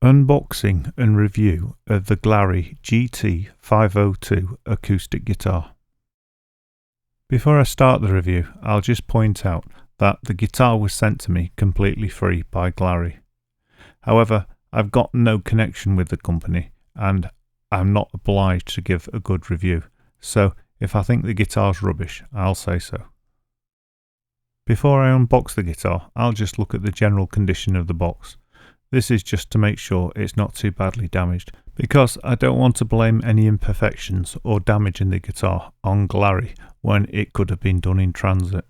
Unboxing and review of the Glarry GT502 acoustic guitar. Before I start the review, I'll just point out that the guitar was sent to me completely free by Glarry. However, I've got no connection with the company and I'm not obliged to give a good review, so if I think the guitar's rubbish, I'll say so. Before I unbox the guitar, I'll just look at the general condition of the box. This is just to make sure it's not too badly damaged, because I don't want to blame any imperfections or damage in the guitar on Glarry when it could have been done in transit.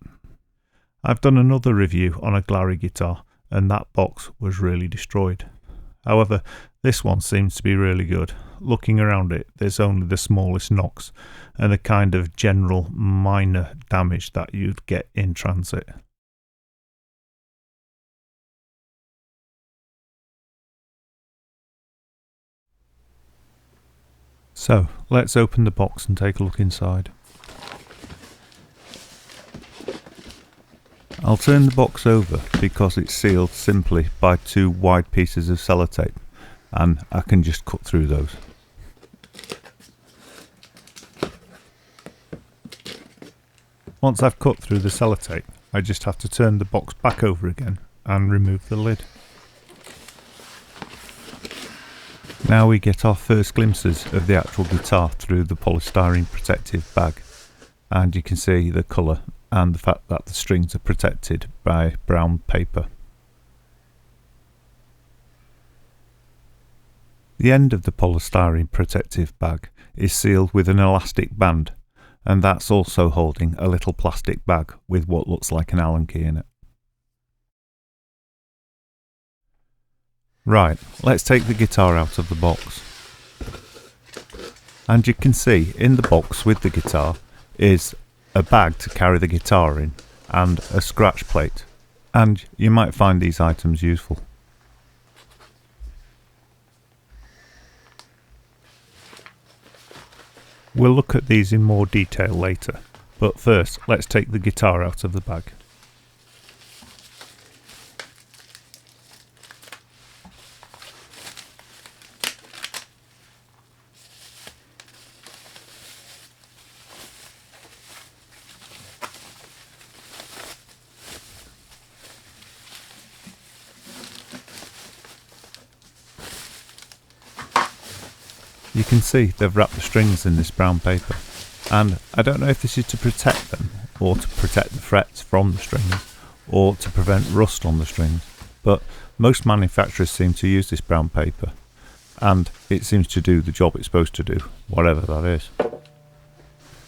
I've done another review on a Glarry guitar and that box was really destroyed. However, this one seems to be really good. Looking around it, there's only the smallest knocks and a kind of general minor damage that you'd get in transit. So, let's open the box and take a look inside. I'll turn the box over because it's sealed simply by two wide pieces of sellotape and I can just cut through those. Once I've cut through the sellotape, I just have to turn the box back over again and remove the lid. Now we get our first glimpses of the actual guitar through the polystyrene protective bag, and you can see the colour and the fact that the strings are protected by brown paper. The end of the polystyrene protective bag is sealed with an elastic band, and that's also holding a little plastic bag with what looks like an Allen key in it. Right, let's take the guitar out of the box. And you can see in the box with the guitar is a bag to carry the guitar in and a scratch plate, and you might find these items useful. We'll look at these in more detail later, but first let's take the guitar out of the bag. You can see they've wrapped the strings in this brown paper, and I don't know if this is to protect them or to protect the frets from the strings or to prevent rust on the strings, but most manufacturers seem to use this brown paper and it seems to do the job it's supposed to do, whatever that is.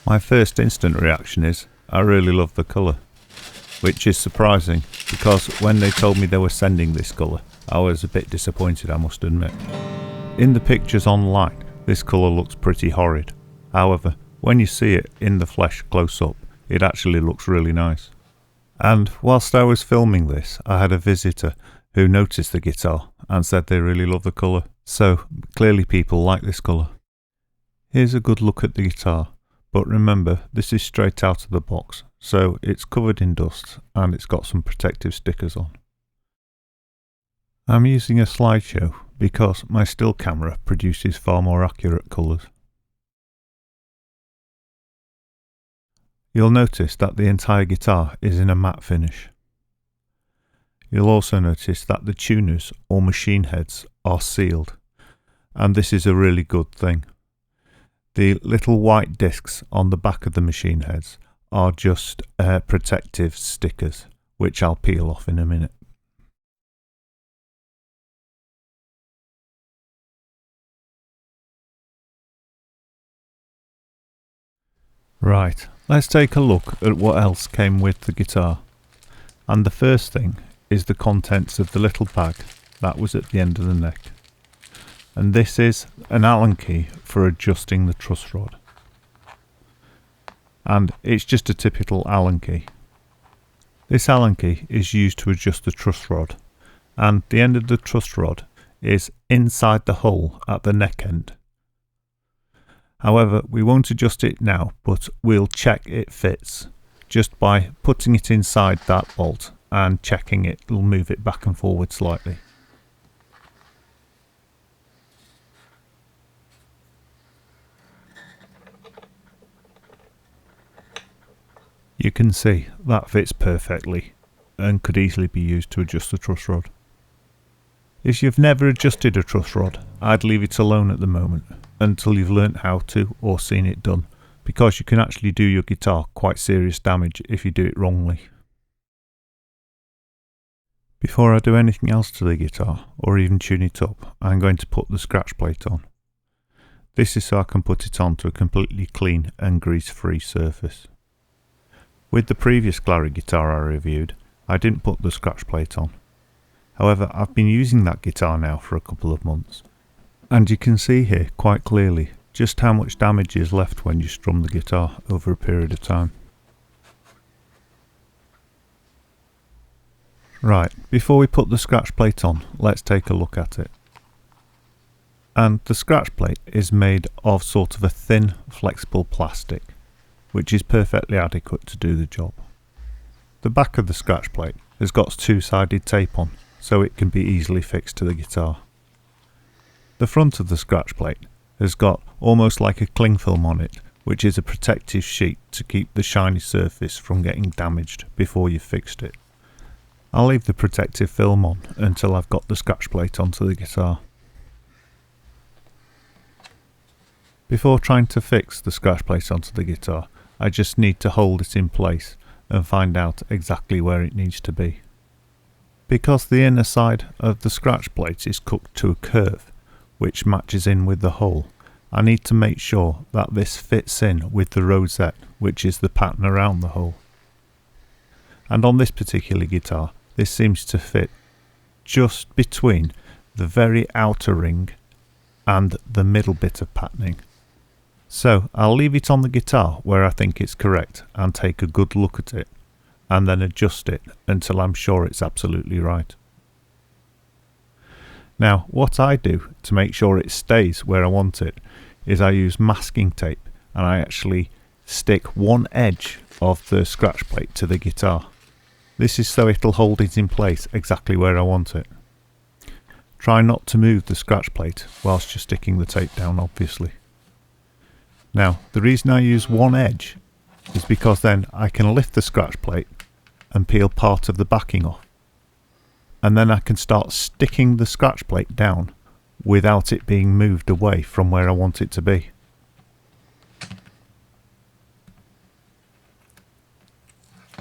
My first instant reaction is I really love the colour, which is surprising because when they told me they were sending this colour I was a bit disappointed, I must admit. In the pictures online this colour looks pretty horrid, however when you see it in the flesh close up it actually looks really nice. And whilst I was filming this I had a visitor who noticed the guitar and said they really love the colour, so clearly people like this colour. Here's a good look at the guitar, but remember this is straight out of the box, so it's covered in dust and it's got some protective stickers on. I'm using a slideshow because my still camera produces far more accurate colours. You'll notice that the entire guitar is in a matte finish. You'll also notice that the tuners or machine heads are sealed, and this is a really good thing. The little white discs on the back of the machine heads are just protective stickers, which I'll peel off in a minute. Right, let's take a look at what else came with the guitar. And the first thing is the contents of the little bag that was at the end of the neck. And this is an Allen key for adjusting the truss rod. And it's just a typical Allen key. This Allen key is used to adjust the truss rod, and the end of the truss rod is inside the hole at the neck end. However, we won't adjust it now, but we'll check it fits just by putting it inside that bolt and checking it will move it back and forward slightly. You can see that fits perfectly and could easily be used to adjust the truss rod. If you've never adjusted a truss rod, I'd leave it alone at the moment until you've learnt how to or seen it done, because you can actually do your guitar quite serious damage if you do it wrongly. Before I do anything else to the guitar or even tune it up, I'm going to put the scratch plate on. This is so I can put it onto a completely clean and grease-free surface. With the previous Glarry guitar I reviewed, I didn't put the scratch plate on. However, I've been using that guitar now for a couple of months, and you can see here quite clearly just how much damage is left when you strum the guitar over a period of time. Right, before we put the scratch plate on, let's take a look at it. And the scratch plate is made of sort of a thin, flexible plastic, which is perfectly adequate to do the job. The back of the scratch plate has got two-sided tape on, so it can be easily fixed to the guitar. The front of the scratch plate has got almost like a cling film on it, which is a protective sheet to keep the shiny surface from getting damaged before you've fixed it. I'll leave the protective film on until I've got the scratch plate onto the guitar. Before trying to fix the scratch plate onto the guitar, I just need to hold it in place and find out exactly where it needs to be. Because the inner side of the scratch plate is cooked to a curve, which matches in with the hole, I need to make sure that this fits in with the rosette, which is the pattern around the hole. And on this particular guitar, this seems to fit just between the very outer ring and the middle bit of patterning. So I'll leave it on the guitar where I think it's correct and take a good look at it, and then adjust it until I'm sure it's absolutely right. Now, what I do to make sure it stays where I want it is I use masking tape, and I actually stick one edge of the scratch plate to the guitar. This is so it'll hold it in place exactly where I want it. Try not to move the scratch plate whilst you're sticking the tape down, obviously. Now, the reason I use one edge is because then I can lift the scratch plate and peel part of the backing off, and then I can start sticking the scratch plate down without it being moved away from where I want it to be.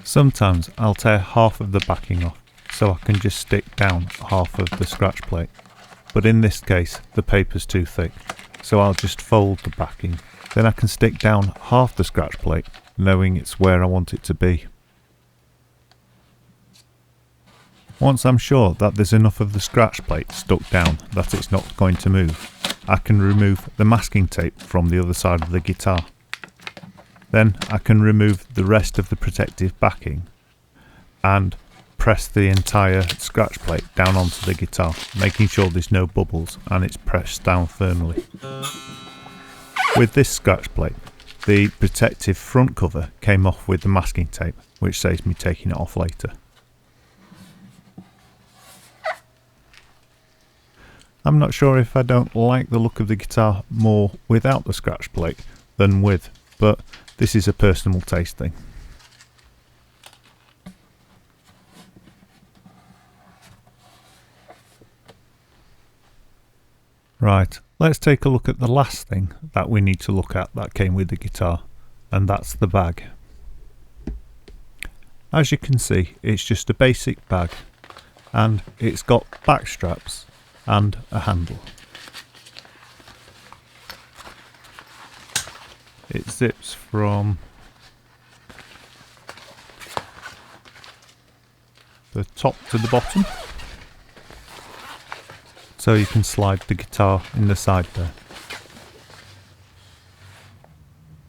Sometimes I'll tear half of the backing off so I can just stick down half of the scratch plate, but in this case the paper's too thick, so I'll just fold the backing. Then I can stick down half the scratch plate, knowing it's where I want it to be. Once I'm sure that there's enough of the scratch plate stuck down that it's not going to move, I can remove the masking tape from the other side of the guitar. Then I can remove the rest of the protective backing and press the entire scratch plate down onto the guitar, making sure there's no bubbles and it's pressed down firmly. With this scratch plate, the protective front cover came off with the masking tape, which saves me taking it off later. I'm not sure if I don't like the look of the guitar more without the scratch plate than with, but this is a personal taste thing. Right, let's take a look at the last thing that we need to look at that came with the guitar, and that's the bag. As you can see, it's just a basic bag, and it's got back straps and a handle. It zips from the top to the bottom, so you can slide the guitar in the side there.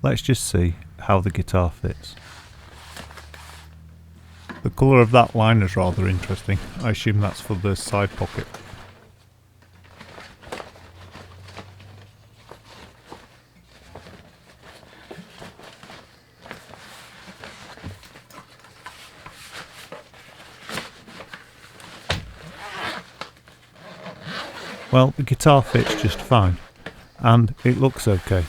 Let's just see how the guitar fits. The colour of that line is rather interesting. I assume that's for the side pocket. Well, the guitar fits just fine, and it looks okay,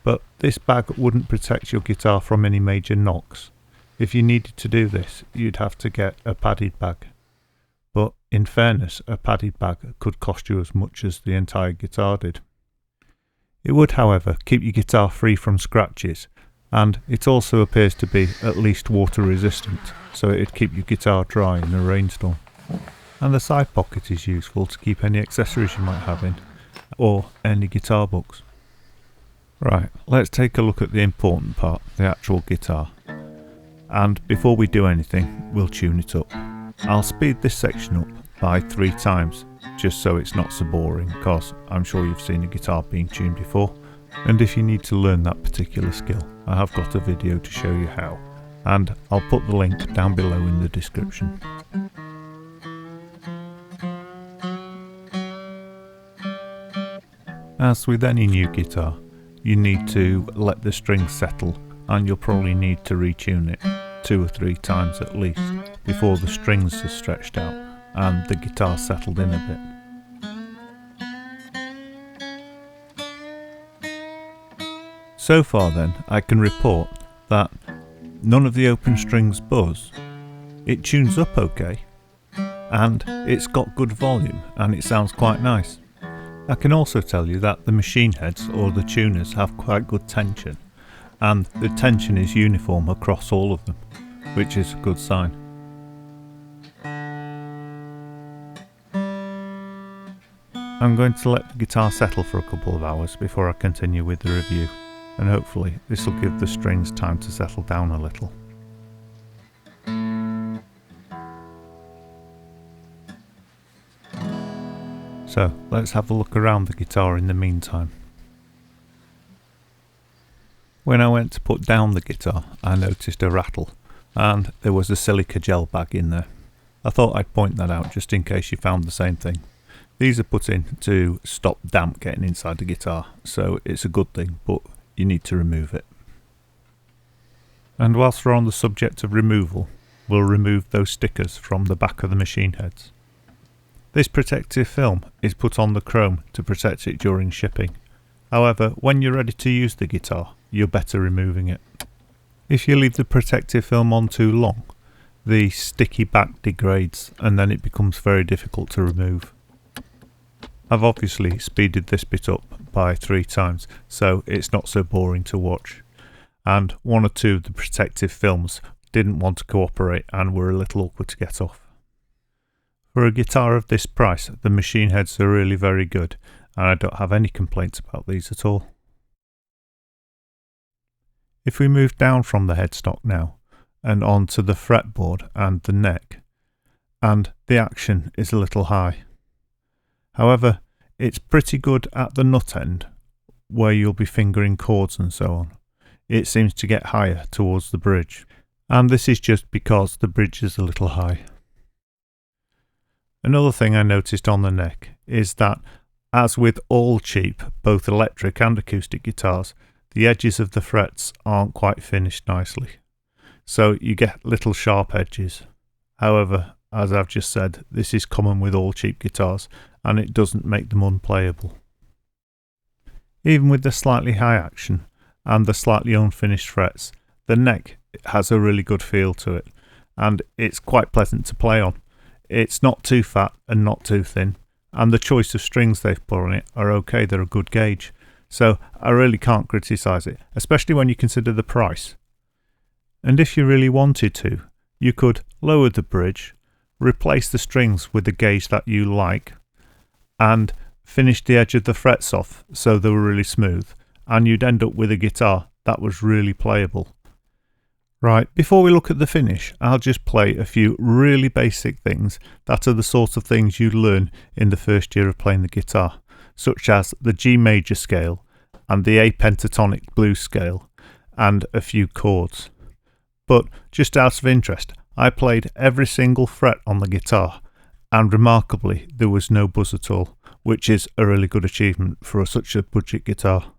but this bag wouldn't protect your guitar from any major knocks, If you needed to do this, you'd have to get a padded bag. But in fairness, a padded bag could cost you as much as the entire guitar did. It would, however, keep your guitar free from scratches, and it also appears to be at least water resistant, so it'd keep your guitar dry in a rainstorm. And the side pocket is useful to keep any accessories you might have in, or any guitar books. Right, let's take a look at the important part, the actual guitar. And before we do anything, we'll tune it up. I'll speed this section up by 3 times, just so it's not so boring, because I'm sure you've seen a guitar being tuned before, and if you need to learn that particular skill, I have got a video to show you how, and I'll put the link down below in the description. As with any new guitar, you need to let the strings settle, and you'll probably need to retune it 2 or 3 times at least before the strings are stretched out and the guitar settled in a bit. So far then, I can report that none of the open strings buzz. It tunes up okay, and it's got good volume and it sounds quite nice. I can also tell you that the machine heads or the tuners have quite good tension, and the tension is uniform across all of them, which is a good sign. I'm going to let the guitar settle for a couple of hours before I continue with the review, and hopefully this will give the strings time to settle down a little. So let's have a look around the guitar in the meantime. When I went to put down the guitar, I noticed a rattle, and there was a silica gel bag in there. I thought I'd point that out just in case you found the same thing. These are put in to stop damp getting inside the guitar, so it's a good thing, but you need to remove it. And whilst we're on the subject of removal, we'll remove those stickers from the back of the machine heads. This protective film is put on the chrome to protect it during shipping. However, when you're ready to use the guitar, you're better removing it. If you leave the protective film on too long, the sticky back degrades and then it becomes very difficult to remove. I've obviously speeded this bit up by 3 times, so it's not so boring to watch. And 1 or 2 of the protective films didn't want to cooperate and were a little awkward to get off. For a guitar of this price, the machine heads are really very good, and I don't have any complaints about these at all. If we move down from the headstock now, and on to the fretboard and the neck, and the action is a little high. However, it's pretty good at the nut end, where you'll be fingering chords and so on. It seems to get higher towards the bridge, and this is just because the bridge is a little high. Another thing I noticed on the neck is that, as with all cheap, both electric and acoustic guitars, the edges of the frets aren't quite finished nicely, so you get little sharp edges. However, as I've just said, this is common with all cheap guitars, and it doesn't make them unplayable. Even with the slightly high action and the slightly unfinished frets, the neck has a really good feel to it, and it's quite pleasant to play on. It's not too fat and not too thin, and the choice of strings they've put on it are okay, they're a good gauge. So I really can't criticise it, especially when you consider the price. And if you really wanted to, you could lower the bridge, replace the strings with a gauge that you like, and finish the edge of the frets off so they were really smooth, and you'd end up with a guitar that was really playable. Right, before we look at the finish, I'll just play a few really basic things that are the sort of things you learn in the first year of playing the guitar, such as the G major scale and the A pentatonic blues scale, and a few chords. But just out of interest, I played every single fret on the guitar, and remarkably there was no buzz at all, which is a really good achievement for such a budget guitar.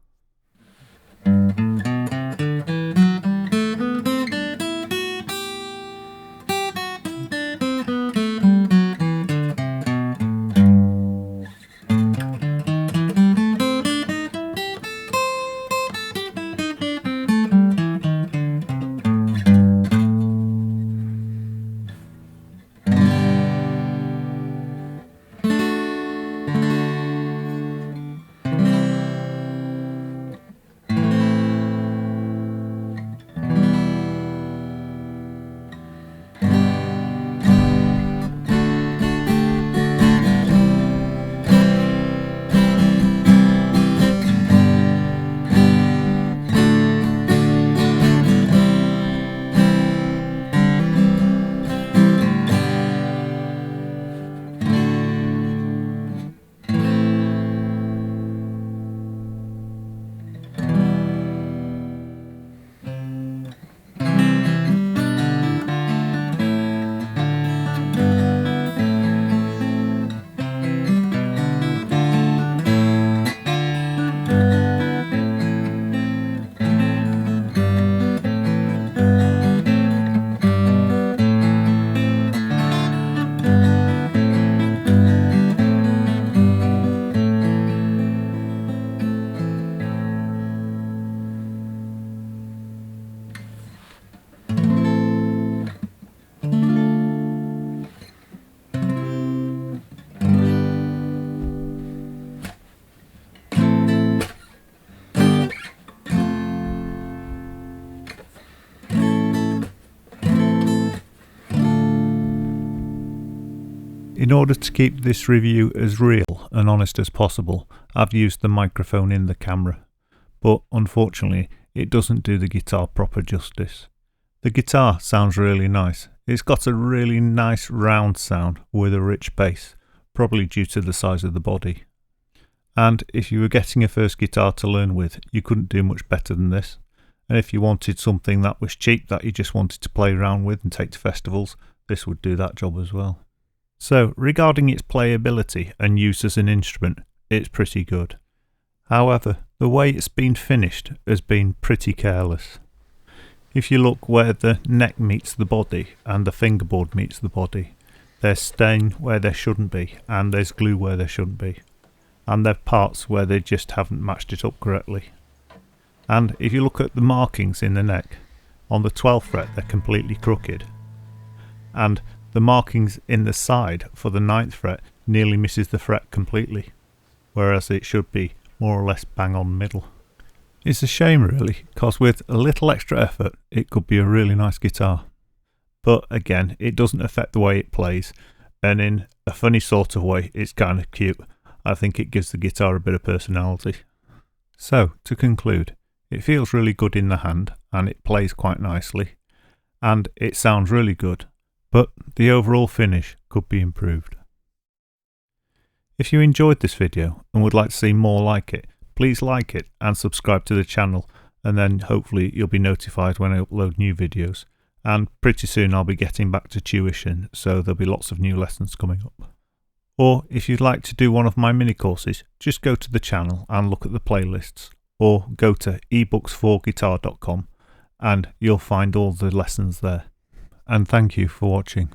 In order to keep this review as real and honest as possible, I've used the microphone in the camera, but unfortunately it doesn't do the guitar proper justice. The guitar sounds really nice. It's got a really nice round sound with a rich bass, probably due to the size of the body. And if you were getting a first guitar to learn with, you couldn't do much better than this. And if you wanted something that was cheap that you just wanted to play around with and take to festivals, this would do that job as well. So regarding its playability and use as an instrument, it's pretty good. However, the way it's been finished has been pretty careless. If you look where the neck meets the body and the fingerboard meets the body, there's stain where there shouldn't be, and there's glue where there shouldn't be. And there's parts where they just haven't matched it up correctly. And if you look at the markings in the neck, on the 12th fret they're completely crooked. And the markings in the side for the 9th fret nearly misses the fret completely, whereas it should be more or less bang on middle. It's a shame really, because with a little extra effort it could be a really nice guitar. But again, it doesn't affect the way it plays, and in a funny sort of way it's kind of cute. I think it gives the guitar a bit of personality. So, to conclude, it feels really good in the hand and it plays quite nicely, and it sounds really good, but the overall finish could be improved. If you enjoyed this video and would like to see more like it, please like it and subscribe to the channel, and then hopefully you'll be notified when I upload new videos. And pretty soon I'll be getting back to tuition, so there'll be lots of new lessons coming up. Or if you'd like to do one of my mini courses, just go to the channel and look at the playlists, or go to ebooks4guitar.com and you'll find all the lessons there. And thank you for watching.